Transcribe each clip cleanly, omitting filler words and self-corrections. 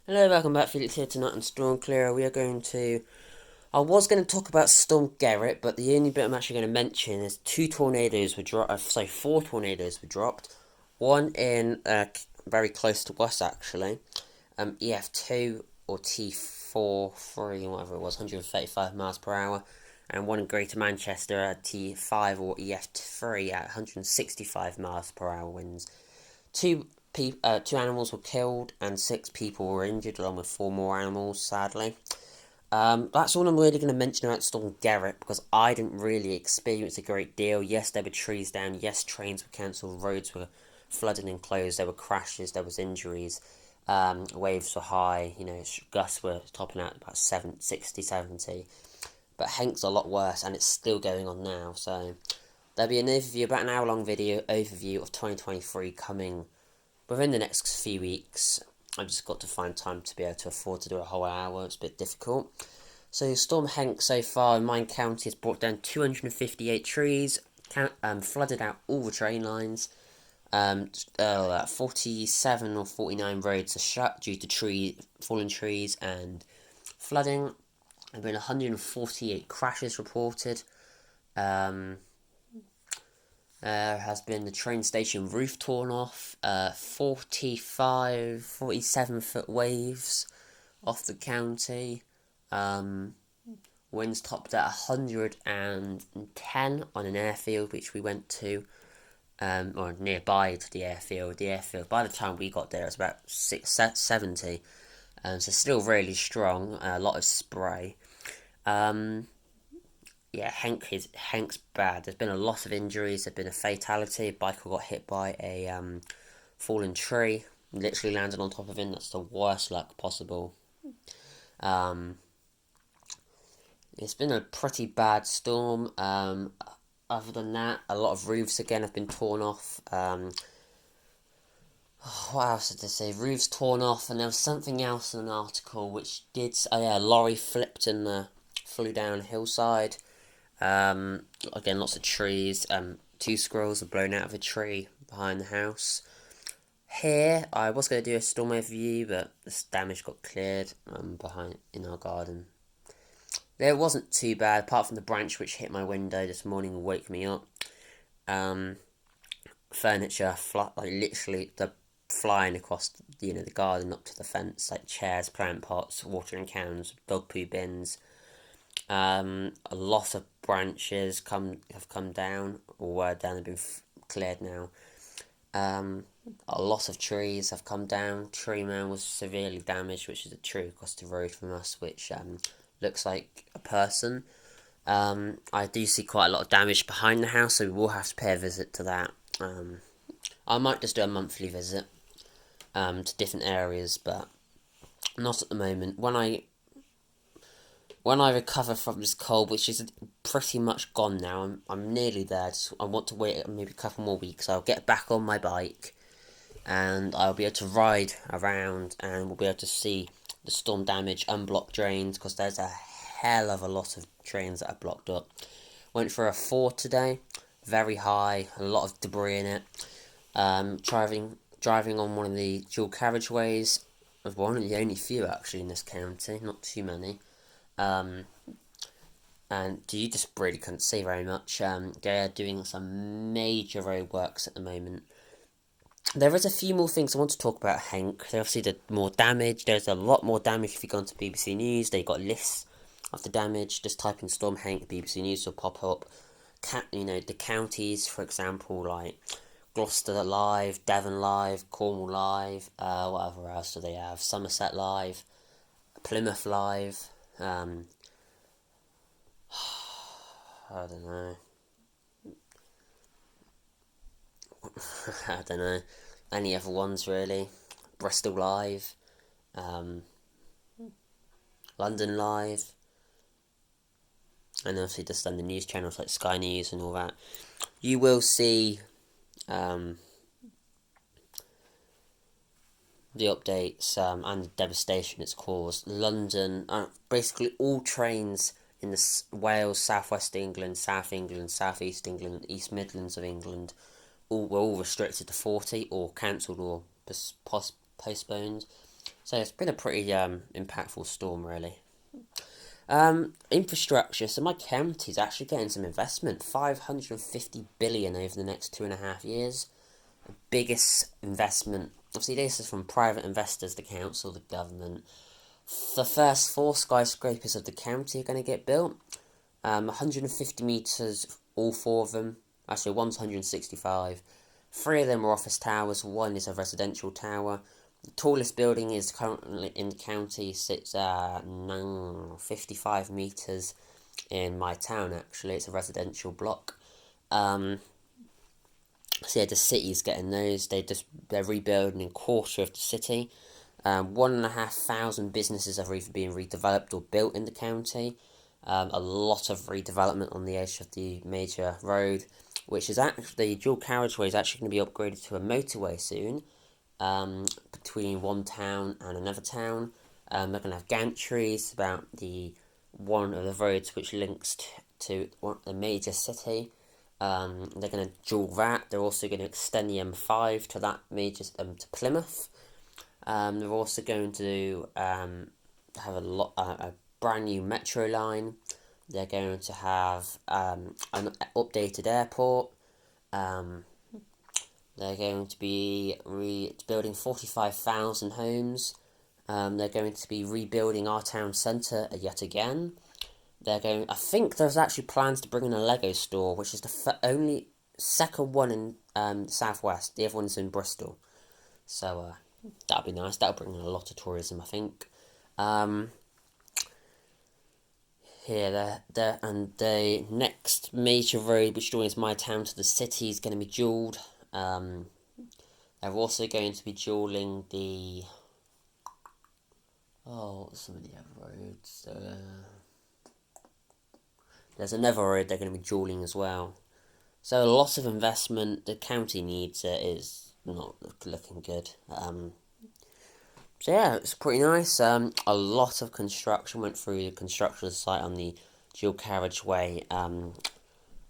Hello, welcome back. Felix here tonight on Storm Clearer. I was going to talk about Storm Gerrit, but the only bit I'm actually going to mention is four tornadoes were dropped. One in very close to us actually, EF2 or T4, whatever it was, 135 miles per hour, and one in Greater Manchester at T5 or EF3 at 165 miles per hour winds. Two animals were killed and 6 people were injured, along with 4 more animals, sadly. That's all I'm really going to mention about Storm Gerrit because I didn't really experience a great deal. Yes, there were trees down. Yes, trains were cancelled. Roads were flooded and closed. There were crashes. There was injuries. Waves were high. Gusts were topping out about 60, 70. But Henk's a lot worse, and it's still going on now. So there'll be an overview, about an hour-long video overview of 2023 coming within the next few weeks. I've just got to find time to be able to afford to do a whole hour. It's a bit difficult. So Storm Henk so far in Mine County has brought down 258 trees, flooded out all the train lines. 47 or 49 roads are shut due to fallen trees and flooding. There have been 148 crashes reported. There has been the train station roof torn off, 47 foot waves off the county. Winds topped at 110 on an airfield which we went to, or nearby to the airfield. By the time we got there, it was about 70, so still really strong. A lot of spray. Henk's bad. There's been a lot of injuries. There's been a fatality. A biker got hit by a fallen tree. Literally landed on top of him. That's the worst luck possible. It's been a pretty bad storm. Other than that, a lot of roofs again have been torn off. What else did they say? Roofs torn off, and there was something else in an article which did. Oh yeah, a lorry flipped and flew down a hillside. Again, lots of trees. 2 squirrels were blown out of a tree behind the house. Here, I was going to do a storm overview, but this damage got cleared behind in our garden. There wasn't too bad, apart from the branch which hit my window this morning and woke me up. Furniture, literally the flying across the garden up to the fence, like chairs, plant pots, watering cans, dog poo bins. A lot of branches have come down, or were down, have been cleared now. A lot of trees have come down. Tree man was severely damaged, which is a tree across the road from us, which looks like a person. I do see quite a lot of damage behind the house, so we will have to pay a visit to that. I might just do a monthly visit to different areas, but not at the moment. When I recover from this cold, which is pretty much gone now, I'm nearly there. I want to wait maybe a couple more weeks. I'll get back on my bike, and I'll be able to ride around, and we'll be able to see the storm damage, unblocked drains, because there's a hell of a lot of drains that are blocked up. Went for a 4 today, very high, a lot of debris in it. Driving on one of the dual carriageways, one of the only few actually in this county, not too many. And you just really couldn't see very much. They're doing some major roadworks at the moment. There is a few more things I want to talk about Henk. They obviously did more damage. There's a lot more damage if you go onto BBC News. They got lists of the damage. Just type in Storm Henk, BBC News will pop up. The counties, for example, like Gloucester Live, Devon Live, Cornwall Live, whatever else do they have? Somerset Live, Plymouth Live. I don't know. I don't know. Any other ones really? Bristol Live, London Live, and obviously just on the news channels like Sky News and all that. You will see the updates and the devastation it's caused. London, basically all trains in the Wales, Southwest England, South England, Southeast England, East Midlands of England, were all restricted to 40 or cancelled or postponed. So it's been a pretty impactful storm, really. Infrastructure. So my county's actually getting some investment, 550 billion over the next 2.5 years. Biggest investment. Obviously, this is from private investors, the council, the government. The first four skyscrapers of the county are going to get built. 150 metres, all four of them. Actually, one's 165. Three of them are office towers, one is a residential tower. The tallest building is currently in the county, sits at 55 metres in my town, actually. It's a residential block. So yeah, the city's getting those. They're rebuilding a quarter of the city. 1,500 businesses are either being redeveloped or built in the county. A lot of redevelopment on the edge of the major road, which is actually dual carriageway is actually going to be upgraded to a motorway soon. Between one town and another town. They're going to have gantries about the one of the roads which links to the major city. They're going to dual that. They're also going to extend the M5 to that major to Plymouth. They're also going to have a brand new metro line. They're going to have an updated airport. They're going to be building 45,000 homes. They're going to be rebuilding our town centre yet again. I think there's actually plans to bring in a Lego store, which is the only second one in the southwest. The other one's in Bristol. So that'll be nice. That'll bring in a lot of tourism, I think. And the next major road which joins my town to the city is going to be dualled. They're also going to be dualling the... Oh, what's some of the other roads? There's another road they're going to be dualling as well. So a lot of investment. The county needs it. Is not looking good. So yeah, it's pretty nice. A lot of construction went through the construction site on the dual carriageway.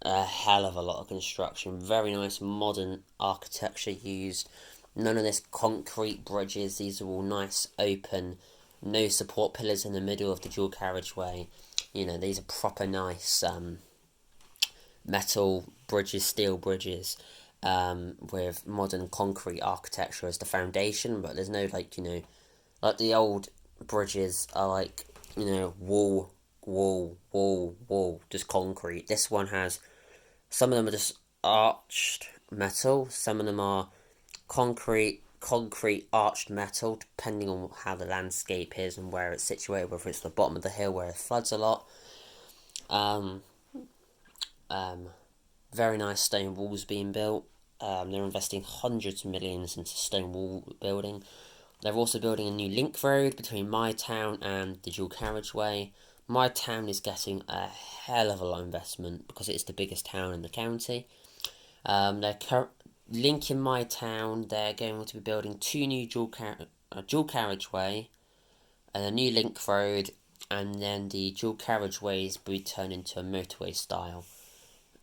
A hell of a lot of construction. Very nice modern architecture used. None of this concrete bridges. These are all nice open, no support pillars in the middle of the dual carriageway. You know, these are proper nice metal bridges, steel bridges, with modern concrete architecture as the foundation. But there's no like the old bridges are like wall, just concrete. This one has some of them are just arched metal. Some of them are concrete arched metal, depending on how the landscape is and where it's situated, whether it's the bottom of the hill where it floods a lot. Very nice stone walls being built. They're investing hundreds of millions into stone wall building. They're also building a new link road between my town and the dual carriageway. My town is getting a hell of a lot of investment because it's the biggest town in the county. They're linking my town. They're going to be building two new dual carriageway and a new link road, and then the dual carriageways will be turned into a motorway style.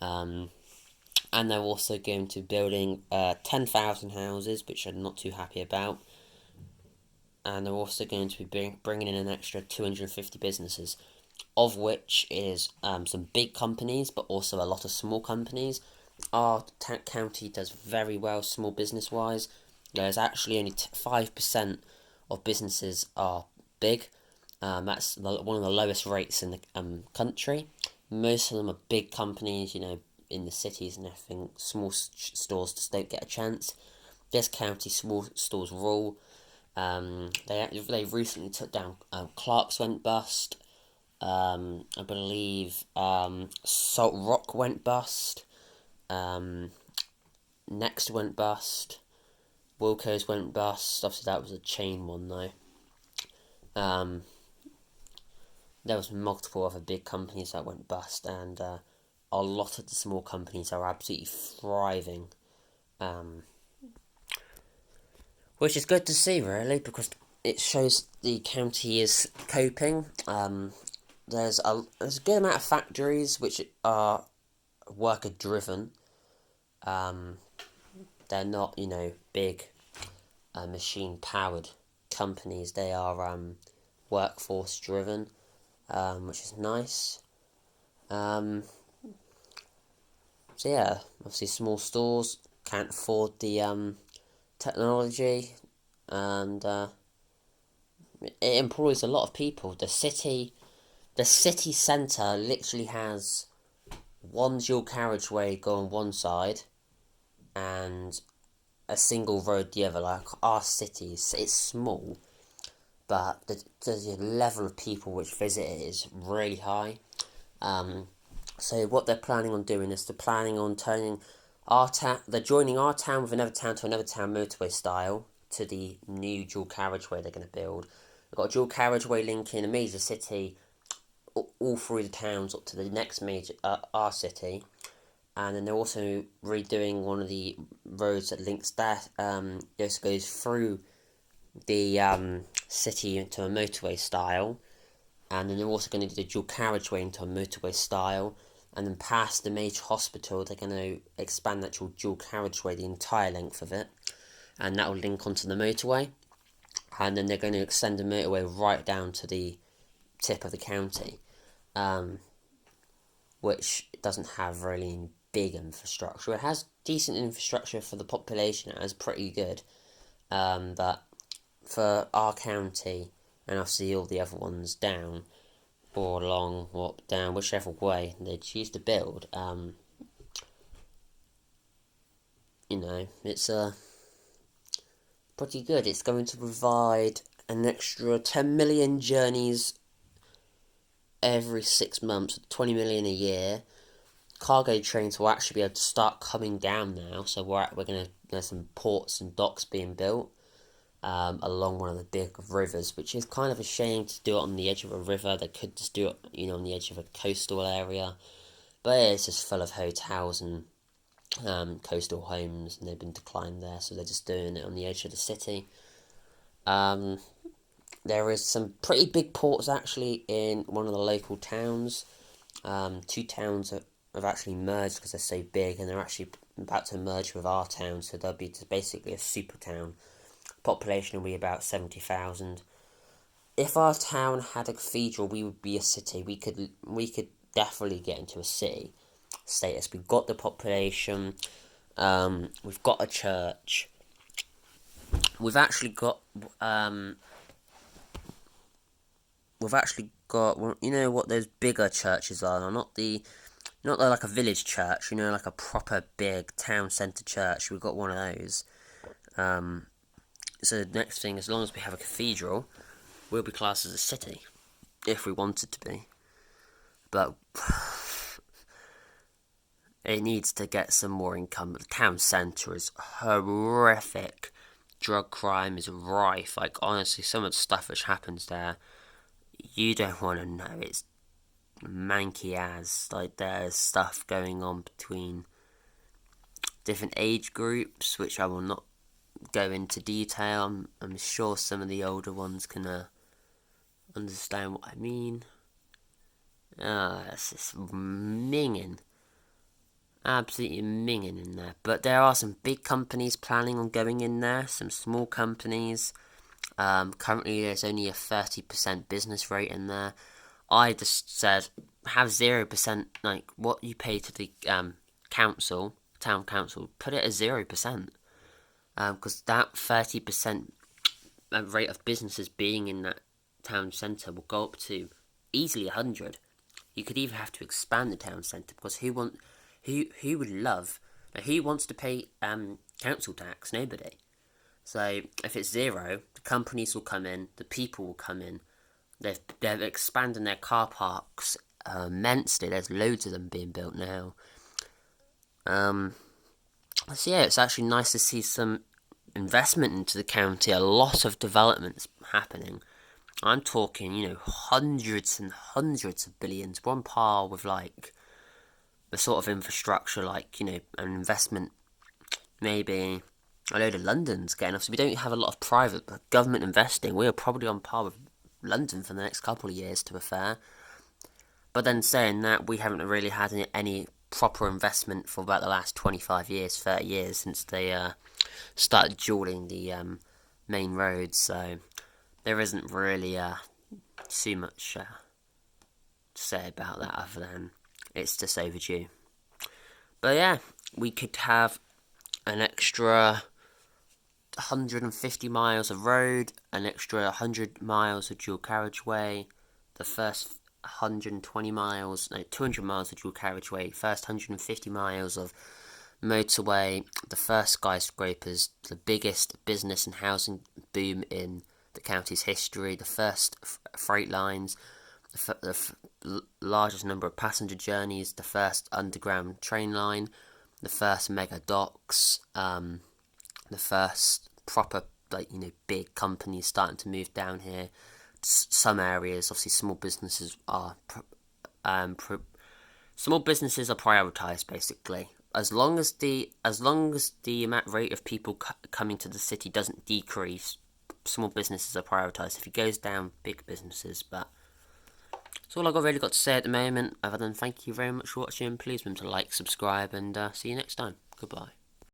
And they're also going to be building 10,000 houses, which I'm not too happy about. And they're also going to be bringing in an extra 250 businesses, of which is some big companies, but also a lot of small companies. Our county does very well small business wise. There's actually only 5% of businesses are big. That's one of the lowest rates in the country. Most of them are big companies, in the cities and everything. Small stores just don't get a chance. This county, small stores rule. They recently took down Clark's went bust. I believe Salt Rock went bust. Next went bust. Wilco's went bust. Obviously, that was a chain one though. There was multiple other big companies that went bust, and a lot of the small companies are absolutely thriving. Which is good to see, really, because it shows the county is coping. There's a good amount of factories which are worker driven. They're not, big machine powered companies, they are workforce driven, which is nice. So yeah, obviously small stores can't afford the technology, and it employs a lot of people. The city centre literally has one dual carriageway going one side and a single road the other. Like our city, it's small, but the level of people which visit it is really high. So what they're planning on doing is they're planning on turning they're joining our town with another town to another town motorway style to the new dual carriageway they're going to build. They've got a dual carriageway linking a major city all through the towns up to the next major our city, and then they're also redoing one of the roads that links that just goes through the city into a motorway style, and then they're also going to do the dual carriageway into a motorway style, and then past the major hospital they're going to expand that dual carriageway the entire length of it, and that will link onto the motorway, and then they're going to extend the motorway right down to the tip of the county, which doesn't have really big infrastructure. It has decent infrastructure for the population. It has pretty good, but for our county and obviously all the other ones down or along or up, down, whichever way they choose to build, it's pretty good. It's going to provide an extra 10 million journeys every 6 months, 20 million a year. Cargo trains will actually be able to start coming down now, so there's some ports and docks being built along one of the big rivers, which is kind of a shame to do it on the edge of a river. They could just do it, on the edge of a coastal area, but it's just full of hotels and coastal homes, and they've been declined there, so they're just doing it on the edge of the city. There is some pretty big ports actually in one of the local towns. Two towns have actually merged because they're so big, and they're actually about to merge with our town, so they'll be just basically a super town. Population will be about 70,000. If our town had a cathedral, we would be a city. We could definitely get into a city status. We've got the population. We've got a church. We've actually got what those bigger churches are. Not like a village church. Like a proper big town centre church. We've got one of those. So the next thing, as long as we have a cathedral, we'll be classed as a city, if we wanted to be. But it needs to get some more income. The town centre is horrific. Drug crime is rife. Like, honestly, some of the stuff which happens there, you don't want to know. It's manky as. Like, there's stuff going on between different age groups, which I will not go into detail. I'm sure some of the older ones can understand what I mean. It's just minging. Absolutely minging in there. But there are some big companies planning on going in there, some small companies. Currently there's only a 30% business rate in there. I just said, have 0%, like what you pay to the town council, put it at 0%. Because that 30% rate of businesses being in that town centre will go up to easily 100. You could even have to expand the town centre, because who wants to pay council tax? Nobody. So if it's 0, the companies will come in, the people will come in. They're expanding their car parks immensely. There's loads of them being built now. So yeah, it's actually nice to see some investment into the county. A lot of developments happening. I'm talking, hundreds and hundreds of billions. One par with like the sort of infrastructure, like, an investment, maybe a load of London's getting off. So we don't have a lot of private, but government investing. We are probably on par with London for the next couple of years, to be fair. But then saying that, we haven't really had any proper investment for about the last 25 years, 30 years, since they started dualling the main roads. So there isn't really too much to say about that other than it's just overdue. But yeah, we could have an extra 150 miles of road, an extra 100 miles of dual carriageway, the first 200 miles of dual carriageway, first 150 miles of motorway, the first skyscrapers, the biggest business and housing boom in the county's history, the first freight lines, the largest number of passenger journeys, the first underground train line, the first mega docks, the first proper, big companies starting to move down here. Some areas, obviously, small businesses are prioritised basically. As long as the rate of people coming to the city doesn't decrease, small businesses are prioritised. If it goes down, big businesses. But that's all I've really got to say at the moment. Other than thank you very much for watching. Please remember to like, subscribe, and see you next time. Goodbye.